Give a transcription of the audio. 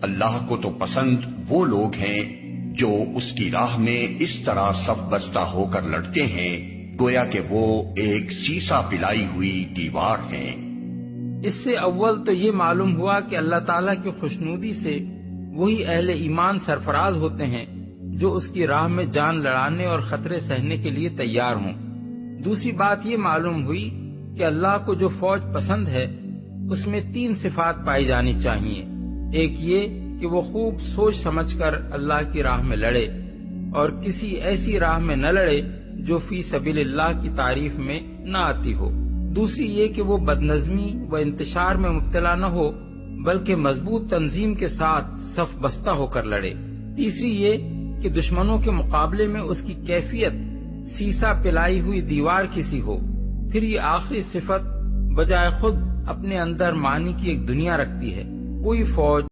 اللہ کو تو پسند وہ لوگ ہیں جو اس کی راہ میں اس طرح صف بستہ ہو کر لڑتے ہیں گویا کہ وہ ایک سیسا پلائی ہوئی دیوار ہیں۔ اس سے اول تو یہ معلوم ہوا کہ اللہ تعالیٰ کی خوشنودی سے وہی اہل ایمان سرفراز ہوتے ہیں جو اس کی راہ میں جان لڑانے اور خطرے سہنے کے لیے تیار ہوں۔ دوسری بات یہ معلوم ہوئی کہ اللہ کو جو فوج پسند ہے اس میں 3 صفات پائی جانی چاہیے۔ ایک یہ کہ وہ خوب سوچ سمجھ کر اللہ کی راہ میں لڑے اور کسی ایسی راہ میں نہ لڑے جو فی سبیل اللہ کی تعریف میں نہ آتی ہو۔ دوسری یہ کہ وہ بدنظمی و انتشار میں مبتلا نہ ہو بلکہ مضبوط تنظیم کے ساتھ صف بستہ ہو کر لڑے۔ تیسری یہ کہ دشمنوں کے مقابلے میں اس کی کیفیت سیسا پلائی ہوئی دیوار کسی ہو۔ پھر یہ آخری صفت بجائے خود اپنے اندر معنی کی ایک دنیا رکھتی ہے۔ کوئی فوج